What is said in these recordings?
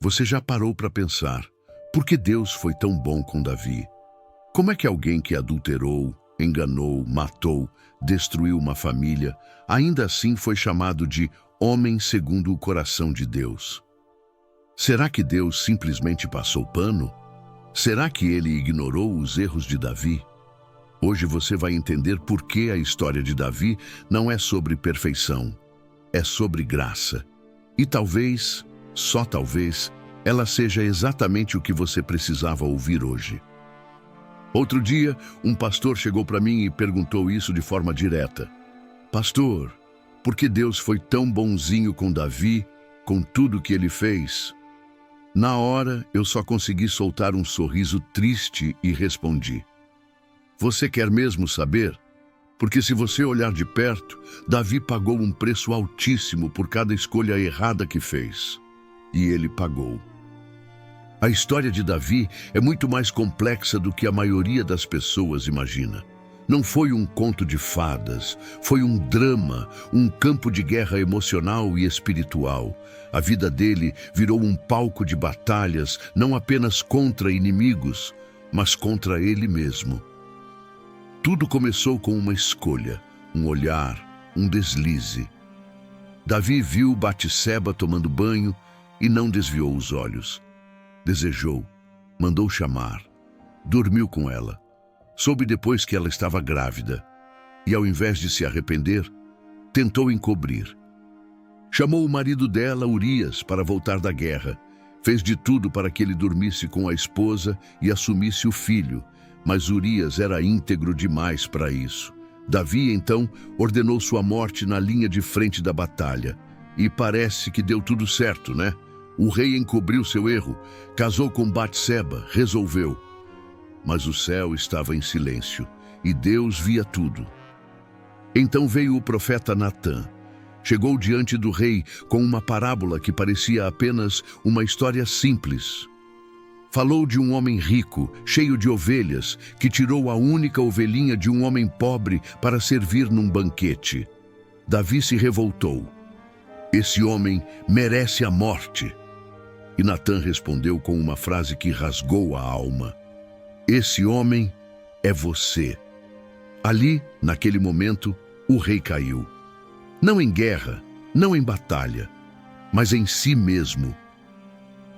Você já parou para pensar por que Deus foi tão bom com Davi? Como é que alguém que adulterou, enganou, matou, destruiu uma família, ainda assim foi chamado de homem segundo o coração de Deus? Será que Deus simplesmente passou pano? Será que ele ignorou os erros de Davi? Hoje você vai entender por que a história de Davi não é sobre perfeição, é sobre graça. E talvez, só talvez, ela seja exatamente o que você precisava ouvir hoje. Outro dia, um pastor chegou para mim e perguntou isso de forma direta. Pastor, por que Deus foi tão bonzinho com Davi, com tudo que ele fez? Na hora, eu só consegui soltar um sorriso triste e respondi. Você quer mesmo saber? Porque se você olhar de perto, Davi pagou um preço altíssimo por cada escolha errada que fez. E ele pagou. A história de Davi é muito mais complexa do que a maioria das pessoas imagina. Não foi um conto de fadas, foi um drama, um campo de guerra emocional e espiritual. A vida dele virou um palco de batalhas, não apenas contra inimigos, mas contra ele mesmo. Tudo começou com uma escolha, um olhar, um deslize. Davi viu Batseba tomando banho e não desviou os olhos. Desejou, mandou chamar, dormiu com ela. Soube depois que ela estava grávida e, ao invés de se arrepender, tentou encobrir. Chamou o marido dela, Urias, para voltar da guerra. Fez de tudo para que ele dormisse com a esposa e assumisse o filho, mas Urias era íntegro demais para isso. Davi, então, ordenou sua morte na linha de frente da batalha. E parece que deu tudo certo, né? O rei encobriu seu erro, casou com Batseba, resolveu. Mas o céu estava em silêncio, e Deus via tudo. Então veio o profeta Natã. Chegou diante do rei com uma parábola que parecia apenas uma história simples. Falou de um homem rico, cheio de ovelhas, que tirou a única ovelhinha de um homem pobre para servir num banquete. Davi se revoltou. Esse homem merece a morte. E Natã respondeu com uma frase que rasgou a alma. Esse homem é você. Ali, naquele momento, o rei caiu. Não em guerra, não em batalha, mas em si mesmo.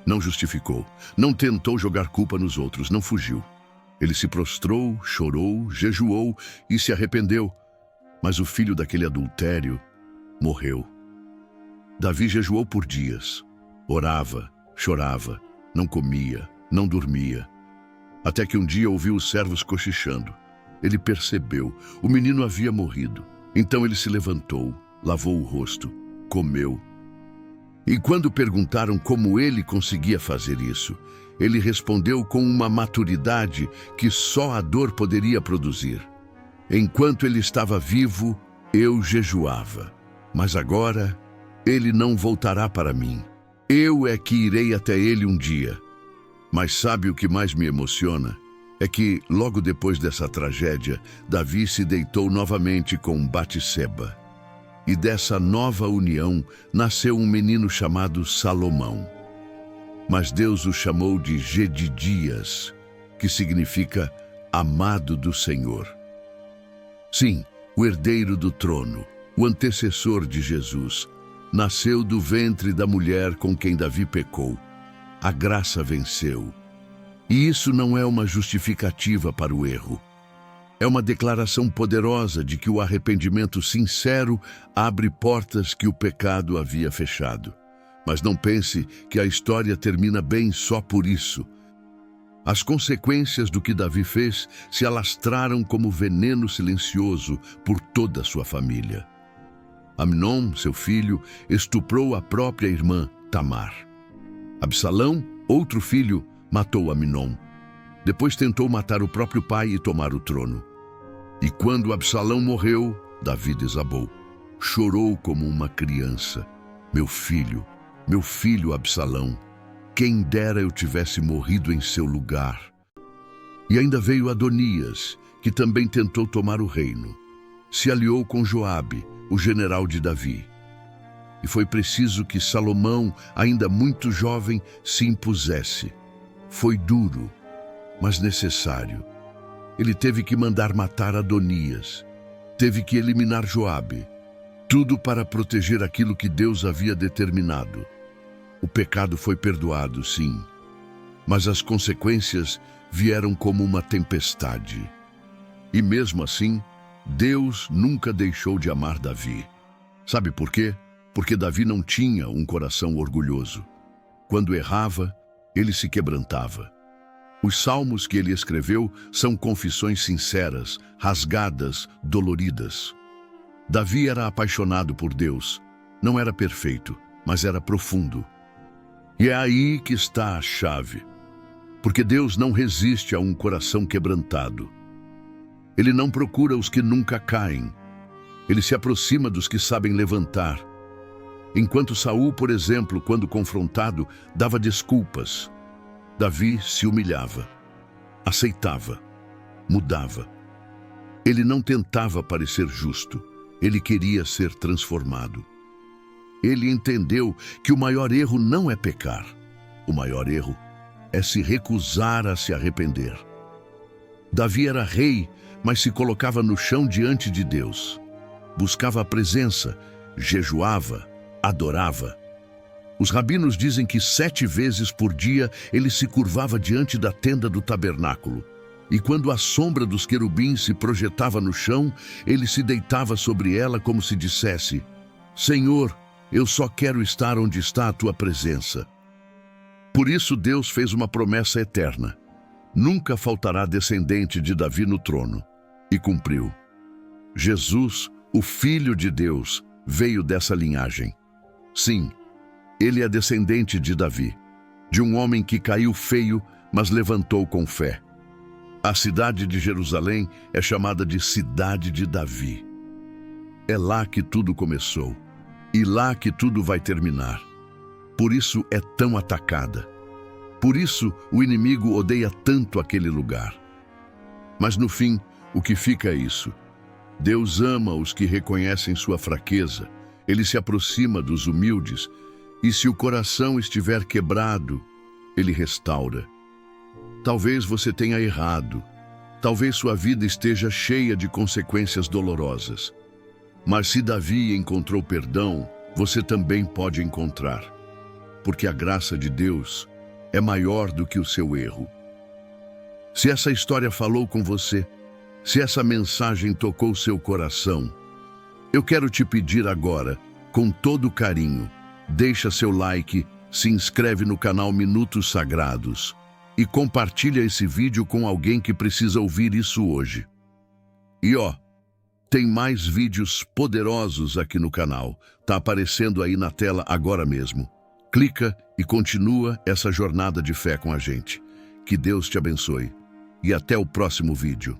Não justificou, não tentou jogar culpa nos outros, não fugiu. Ele se prostrou, chorou, jejuou e se arrependeu. Mas o filho daquele adultério morreu. Davi jejuou por dias. Orava, chorava, não comia, não dormia. Até que um dia ouviu os servos cochichando. Ele percebeu, o menino havia morrido. Então ele se levantou, lavou o rosto, comeu. E quando perguntaram como ele conseguia fazer isso, ele respondeu com uma maturidade que só a dor poderia produzir. Enquanto ele estava vivo, eu jejuava. Mas agora, ele não voltará para mim. Eu é que irei até ele um dia. Mas sabe o que mais me emociona? É que, logo depois dessa tragédia, Davi se deitou novamente com Batseba. E dessa nova união nasceu um menino chamado Salomão. Mas Deus o chamou de Jedidias, que significa amado do Senhor. Sim, o herdeiro do trono, o antecessor de Jesus, nasceu do ventre da mulher com quem Davi pecou. A graça venceu. E isso não é uma justificativa para o erro. É uma declaração poderosa de que o arrependimento sincero abre portas que o pecado havia fechado. Mas não pense que a história termina bem só por isso. As consequências do que Davi fez se alastraram como veneno silencioso por toda a sua família. Amnon, seu filho, estuprou a própria irmã, Tamar. Absalão, outro filho, matou Amnon. Depois tentou matar o próprio pai e tomar o trono. E quando Absalão morreu, Davi desabou. Chorou como uma criança. Meu filho Absalão, quem dera eu tivesse morrido em seu lugar. E ainda veio Adonias, que também tentou tomar o reino. Se aliou com Joabe, o general de Davi. e foi preciso que Salomão, ainda muito jovem, se impusesse. Foi duro, mas necessário. Ele teve que mandar matar Adonias, teve que eliminar Joabe, tudo para proteger aquilo que Deus havia determinado. O pecado foi perdoado, sim, mas as consequências vieram como uma tempestade. E mesmo assim, Deus nunca deixou de amar Davi. Sabe por quê? Porque Davi não tinha um coração orgulhoso. Quando errava, ele se quebrantava. Os salmos que ele escreveu são confissões sinceras, rasgadas, doloridas. Davi era apaixonado por Deus. Não era perfeito, mas era profundo. E é aí que está a chave. Porque Deus não resiste a um coração quebrantado. Ele não procura os que nunca caem. Ele se aproxima dos que sabem levantar. Enquanto Saul, por exemplo, quando confrontado, dava desculpas, Davi se humilhava, aceitava, mudava. Ele não tentava parecer justo, ele queria ser transformado. Ele entendeu que o maior erro não é pecar. O maior erro é se recusar a se arrepender. Davi era rei, mas se colocava no chão diante de Deus. Buscava a presença, jejuava, adorava. Os rabinos dizem que 7 vezes por dia ele se curvava diante da tenda do tabernáculo. E quando a sombra dos querubins se projetava no chão, ele se deitava sobre ela como se dissesse: Senhor, eu só quero estar onde está a tua presença. Por isso Deus fez uma promessa eterna. Nunca faltará descendente de Davi no trono. E cumpriu. Jesus, o Filho de Deus, veio dessa linhagem. Sim, ele é descendente de Davi, de um homem que caiu feio, mas levantou com fé. A cidade de Jerusalém é chamada de Cidade de Davi. É lá que tudo começou, e lá que tudo vai terminar. Por isso é tão atacada. Por isso o inimigo odeia tanto aquele lugar. Mas no fim, o que fica é isso. Deus ama os que reconhecem sua fraqueza. Ele se aproxima dos humildes. E se o coração estiver quebrado, ele restaura. Talvez você tenha errado. Talvez sua vida esteja cheia de consequências dolorosas. Mas se Davi encontrou perdão, você também pode encontrar. Porque a graça de Deus é maior do que o seu erro. Se essa história falou com você, se essa mensagem tocou seu coração, eu quero te pedir agora, com todo carinho, deixa seu like, se inscreve no canal Minutos Sagrados e compartilha esse vídeo com alguém que precisa ouvir isso hoje. E tem mais vídeos poderosos aqui no canal, tá aparecendo aí na tela agora mesmo. Clica e continua essa jornada de fé com a gente. Que Deus te abençoe. E até o próximo vídeo.